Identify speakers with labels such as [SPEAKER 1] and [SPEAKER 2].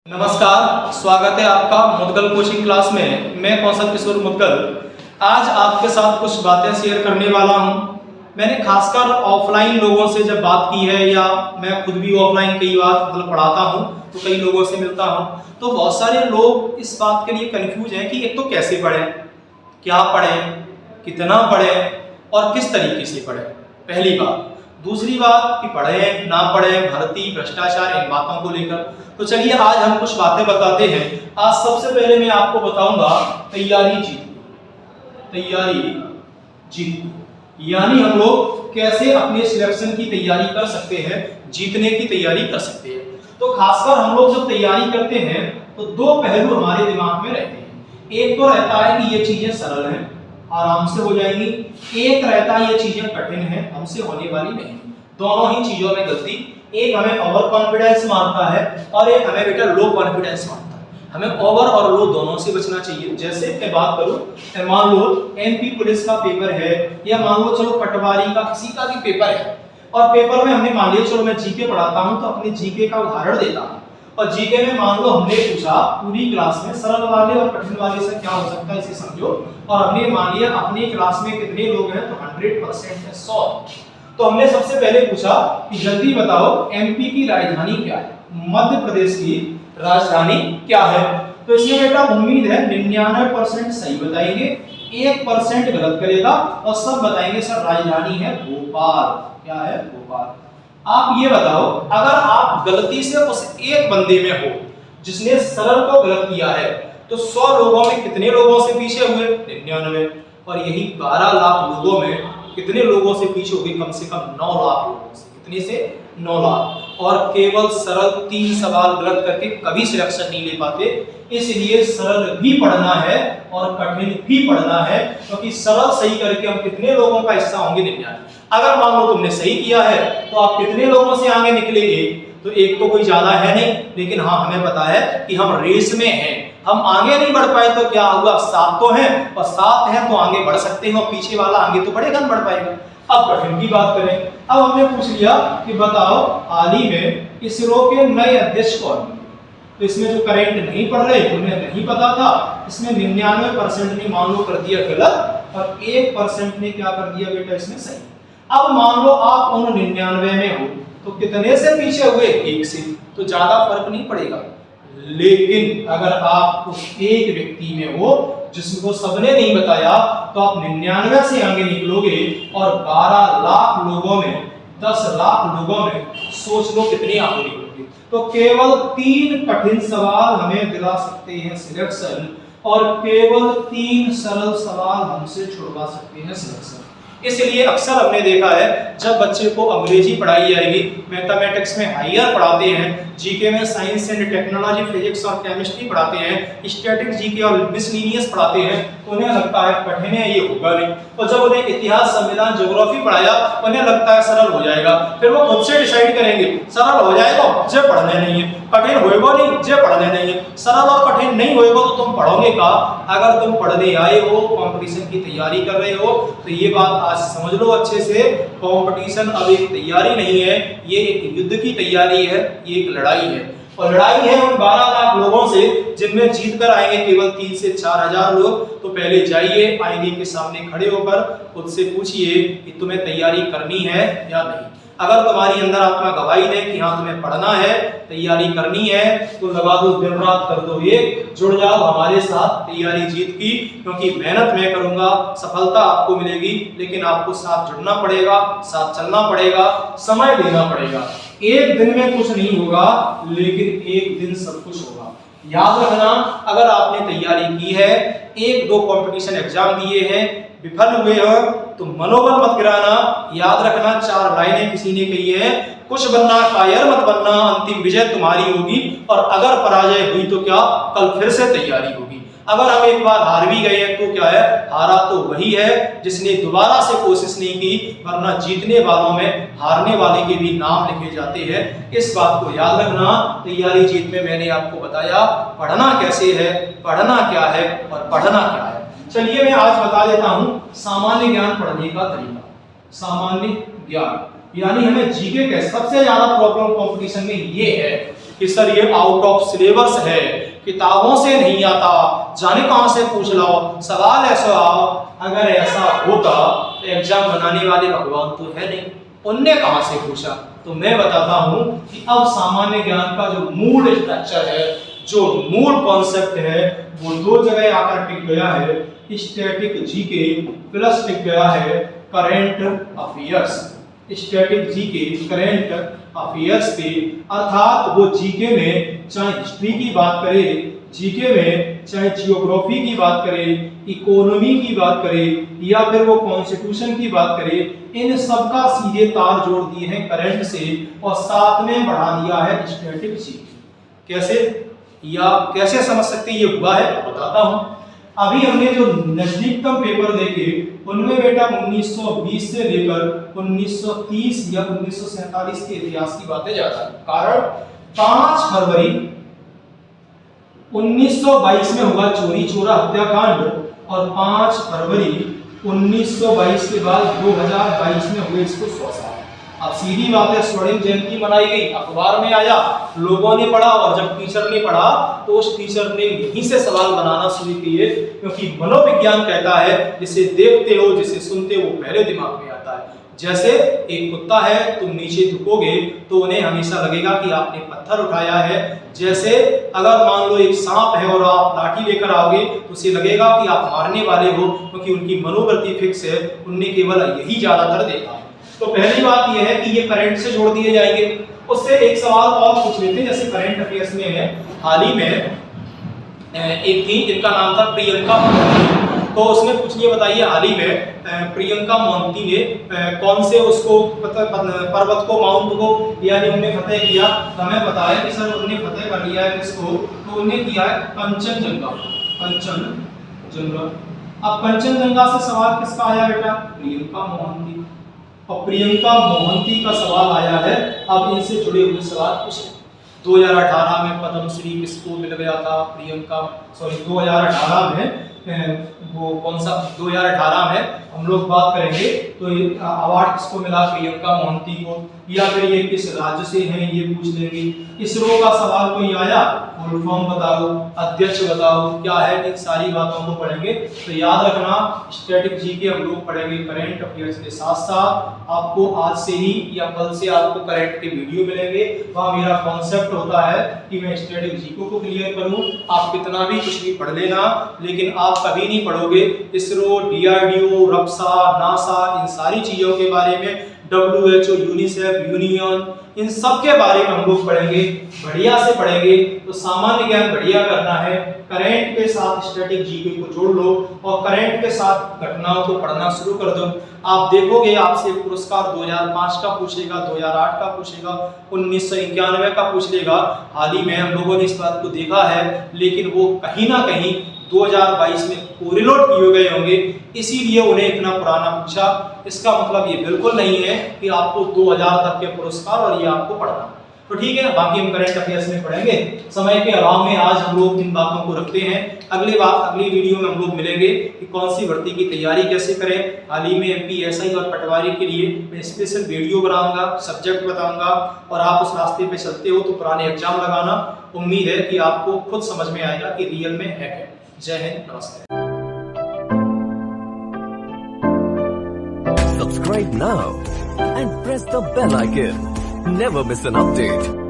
[SPEAKER 1] नमस्कार, स्वागत है आपका मुदगल कोचिंग क्लास में। मैं कौशल किशोर मुदगल आज आपके साथ कुछ बातें शेयर करने वाला हूं। मैंने खासकर ऑफलाइन लोगों से जब बात की है, या मैं खुद भी ऑफलाइन कई बार पढ़ाता हूं तो कई लोगों से मिलता हूं, तो बहुत सारे लोग इस बात के लिए कंफ्यूज हैं कि एक तो कैसे पढ़ें, क्या पढ़ें, कितना पढ़ें और किस तरीके से पढ़ें, पहली बात। दूसरी बात कि पढ़ें ना पढ़ें, भर्ती, भ्रष्टाचार, इन बातों को लेकर। तो चलिए आज हम कुछ बातें बताते हैं। आज सबसे पहले मैं आपको बताऊंगा तैयारी जीत, यानी हम लोग कैसे अपने सिलेक्शन की तैयारी कर सकते हैं, जीतने की तैयारी कर सकते हैं। तो खासकर हम लोग जब तैयारी करते हैं तो दो पहलू हमारे दिमाग में रहते हैं। एक तो रहता है कि ये चीजें सरल हैं, आराम से हो जाएंगी। एक रहता है ये चीजें कठिन हैं, हमसे होने वाली नहीं। दोनों ही चीजों में गलती, एक हमें ओवर कॉन्फिडेंस मारता है और एक हमें बेटा लो कॉन्फिडेंस मारता है। हमें ओवर और लो दोनों से बचना चाहिए। जैसे मैं बात करूं, मान लो एमपी पुलिस का पेपर है, या मान लो चलो पटवारी का किसी का भी पेपर है, और पेपर में हमने मान लिया, चलो मैं जीके पढ़ाता हूं तो अपने जीके का उदाहरण देता हूं, और जीके में मान लो हमने पूछा पूरी क्लास में सरल वाले और कठिन वाले से क्या हो सकता है इसे समझो, और हमने मान लिया अपनी क्लास में कितने लोग हैं तो 100% है 100। तो हमने सबसे पहले पूछा कि जल्दी बताओ एमपी की राजधानी क्या है, मध्य प्रदेश की राजधानी क्या है। तो इसमें बेटा उम्मीद है 99% सही बताएंगे, 1% गलत करेगा और सब बताएंगे सर राजधानी है भोपाल। क्या है? भोपाल। आप ये बताओ, अगर आप गलती से उस एक बंदे में हो जिसने सरल को गलत किया है, तो 100 लोगों में कितने लोगों से पीछे हुए? 99। और यही 12 लाख लोगों में कितने लोगों से पीछे हो गए? कम से कम 9 लाख लोगों से। कितने से? 9 लाख। और केवल सरल 3 सवाल गलत करके कभी सिलेक्शन नहीं ले पाते। इसलिए सरल भी पढ़ना है और कठिन भी पढ़ना है, क्योंकि सरल सही करके हम कितने लोगों का हिस्सा होंगे? 99। अगर मान लो तुमने सही किया है तो आप कितने लोगों से आगे निकलेंगे? तो एक तो कोई ज्यादा है नहीं, लेकिन हाँ हमें पता है कि हम रेस में हैं, हम आगे नहीं बढ़ पाए तो क्या हुआ? 7 तो हैं, और 7 हैं तो आगे बढ़ सकते हैं, और पीछे वाला आगे तो बढ़ेगा, नहीं बढ़ पाएगा। अब कठिन की बात करें। अब हमने पूछ लिया कि बताओ हाल ही में इसरो के नए अध्यक्ष कौन है। तो इसमें जो करेंट नहीं पढ़ रहे उन्हें नहीं पता था, इसमें 99% ने मान लो कर दिया गलत, और 1% ने क्या कर दिया बेटा इसमें सही। अब मान लो आप उन 99 में हो तो कितने से पीछे हुए? 1 से। तो ज्यादा फर्क नहीं पड़ेगा। लेकिन अगर आप उस एक व्यक्ति में हो जिसको सबने नहीं बताया, तो आप 99 से आगे निकलोगे, और 12 लाख लोगों में, 10 लाख लोगों में सोच लो कितने आगे निकलोगे। तो केवल 3 कठिन सवाल हमें दिला सकते हैं सिलेक्शन, और केवल 3 सरल सवाल हमसे छुड़वा सकते हैं सिलेक्शन। इसलिए अक्सर हमने देखा है जब बच्चे को अंग्रेजी पढ़ाई जाएगी, मैथमेटिक्स में हायर पढ़ाते हैं, जीके में साइंस एंड टेक्नोलॉजी, फिजिक्स और केमिस्ट्री पढ़ाते हैं, स्टैटिक जीके और मिसलेनियस पढ़ाते हैं, तो उन्हें लगता है कठिन है, ये होगा नहीं। और जब उन्हें इतिहास, संविधान, ज्योग्राफी पढ़ाया, उन्हें लगता है सरल हो जाएगा। फिर वो खुद से डिसाइड करेंगे सरल हो जाएगा, जे पढ़ने नहीं है, कठिन होएगा नहीं, जे पढ़ने नहीं है। सरल और कठिन नहीं होएगा तो तुम पढ़ोगे का? अगर तुम पढ़ने आए हो, कंपटीशन की तैयारी कर रहे हो, तो ये बात आज समझ लो अच्छे से, कंपटीशन अब एक तैयारी नहीं है, ये एक युद्ध की तैयारी है, ये एक लड़ाई है। और लड़ाई है उन 12 लाख लोगों से जिनमें जीत कर आएंगे केवल 3 से 4 हजार लोग। तो पहले जाइए आईने के सामने खड़े होकर खुद से पूछिए कि तुम्हें तैयारी करनी है या नहीं। अगर तुम्हारी अंदर आत्मा गवाही दे कि हाँ तुम्हें पढ़ना है, तैयारी करनी है, तो लगा दो दिन रात, कर दो ये, जुड़ जाओ हमारे साथ तैयारी जीत की। क्योंकि मेहनत मैं करूंगा, सफलता आपको मिलेगी, लेकिन आपको साथ जुड़ना पड़ेगा, साथ चलना पड़ेगा, समय देना पड़ेगा। एक दिन में कुछ नहीं होगा, लेकिन एक दिन सब कुछ होगा। याद रखना, अगर आपने तैयारी की है, 1-2 कंपटीशन एग्जाम दिए हैं, विफल हुए हो, तो मनोबल मत गिराना। याद रखना 4 लाइनें किसी ने कही है, कुछ बनना कायर मत बनना, अंतिम विजय तुम्हारी होगी। और अगर पराजय हुई तो क्या? कल फिर से तैयारी होगी। अगर हम एक बार हार भी गए हैं तो क्या है? हारा तो वही है जिसने दोबारा से कोशिश नहीं की, वरना जीतने वालों में हारने वाले के भी नाम लिखे जाते हैं। इस बात को याद रखना। तैयारी जीत में मैंने आपको बताया पढ़ना कैसे है, पढ़ना क्या है और पढ़ना क्या है। चलिए मैं आज बता देता हूं सामान्य ज्ञान पढ़ने का तरीका। सामान्य ज्ञान यानी हमें जीके के सबसे ज्यादा प्रॉब्लम कंपटीशन में ये है कि सर ये आउट ऑफ सिलेबस है, किताबों से नहीं आता, जाने कहां से पूछ लो, सवाल ऐसा आओ। अगर ऐसा होता तो एग्जाम बनाने वाले भगवान तो है नहीं, उनने कहां से पूछा? तो मैं बताता हूं कि अब सामान्य ज्ञान का जो मूल स्ट्रक्चर है, जो मूल कॉन्सेप्ट है, वो दो जगह आकर टिक गया है, स्टैटिक जीके प्लस टिक गया है current affairs. Static GK current affairs पे, अर्थात वो जीके में चाहे हिस्ट्री की बात करें, जीके में चाहे जियोग्राफी की बात करें, इकोनॉमी की बात करें, या फिर वो कॉन्स्टिट्यूशन की बात करें, इन सब का सीधे तार जोड़ दिए हैं करंट से और साथ में बढ़ा दिया है स्टैटिक जीके। कैसे या कैसे समझ सकते ये हुआ है तो बताता हूं। अभी हमने जो नजदीकतम पेपर देखे उनमें बेटा 1920 से लेकर 1930 या 1947 के इतिहास की बातें ज्यादा है। कारण 5 फरवरी 1922 में हुआ चोरी चोरा हत्याकांड और 5 फरवरी 1922 के बाद 2022 में हुए इसको 100 साल। अब सीधी बात है, स्वर्ण जयंती मनाई गई, अखबार में आया, लोगों ने पढ़ा, और जब टीचर ने पढ़ा तो उस टीचर ने यहीं से सवाल बनाना शुरू किए, क्योंकि मनोविज्ञान कहता है जिसे देखते हो, जिसे सुनते हो, पहले दिमाग में आता है। जैसे एक कुत्ता है, तुम नीचे झुकोगे तो उन्हें हमेशा लगेगा कि आपने पत्थर उठाया है। जैसे अगर मान लो एक सांप है और आप लाठी लेकर आओगे तो उसे लगेगा कि आप मारने वाले हो, क्योंकि उनकी मनोवृत्ति फिक्स है, उनने केवल यही ज्यादातर देखा है। तो पहली बात यह है कि ये करंट से जोड़ दिए जाएंगे। उससे एक सवाल और पूछ लेते हैं, जैसे करंट अफेयर्स में है, हाल ही में एक थी जिनका नाम था प्रियंका मोहंती, तो उसमें कुछ ये बताइए, हाल ही में प्रियंका मोहंती ने कौन से उसको पर्वत को, माउंट को यानी उन्हें फतेह किया? तो हमें पता है कि सर उन्हें फतेह कर लिया है इसको, तो उन्हें किया है कंचनजंगा। कंचनजंगा। अब कंचनजंगा से सवाल किसका आया बेटा? प्रियंका मोहंती। और प्रियंका मोहंती का सवाल आया है। अब इनसे जुड़े हुए सवाल पूछे। 2018 में पद्मश्री किसको मिल गया था? प्रियंका, सॉरी 2018 में वो कौन सा 2018 में हम लोग बात करेंगे तो ये अवार्ड किसको मिला? प्रियंका मोहंती को। या फिर ये किस राज्य से हैं ये पूछ लेंगे। इसरो का सवाल कोई आया, फुल फॉर्म बताओ, अध्यक्ष बताओ, क्या है, इन सारी बातों को पढ़ेंगे। तो याद रखना, स्टैटिक जीके हम लोग पढ़ेंगे करंट अफेयर्स के साथ साथ। आपको आज से ही या कल से आपको करंट के वीडियो मिलेंगे। वहाँ मेरा कॉन्सेप्ट होता है कि मैं स्टैटिक जीके को क्लियर करूँ। आप कितना भी कुछ भी पढ़ लेना, लेकिन आप कभी नहीं पढ़ोगे इसरो, डीआरडीओ, रक्षा, नासा, इन सारी चीजों के बारे में, WHO, यूनिसेफ, यूनियन, इन सब के बारे में हम लोग पढ़ेंगे, बढ़िया से पढ़ेंगे। तो सामान्य ज्ञान बढ़िया करना है, करंट के साथ स्टैटिक जीके को जोड़ लो और करंट के साथ घटनाओं को पढ़ना शुरू कर दो। आप देखोगे आपसे पुरस्कार 2005 का पूछेगा, 2008 का पूछेगा, 1991 का पूछ लेगा। हाल ही में हम लोगों ने इस बात को देखा है, लेकिन वो कहीं ना कहीं 2022 में कोरिलेट किए गए होंगे, इसीलिए उन्हें इतना पुराना पूछा। इसका मतलब ये बिल्कुल नहीं है कि आपको 2000 तक के पुरस्कार और ये आपको पढ़ना। तो ठीक है, बाकी हम करंट अफेयर्स में पढ़ेंगे। समय के अभाव में आज हम लोग इन बातों को रखते हैं। अगली वीडियो में हम लोग मिलेंगे कि कौन सी भर्ती की तैयारी कैसे करें। हाल ही में MP SI और पटवारी के लिए मैं स्पेशल वीडियो बनाऊंगा, सब्जेक्ट बताऊंगा, और आप उस रास्ते पे चलते हो तो पुराने एग्जाम लगाना। उम्मीद है कि आपको खुद समझ में आएगा कि रियल में है क्या। जय हिंद, नमस्ते।
[SPEAKER 2] Subscribe now and press the bell icon. Never miss an update.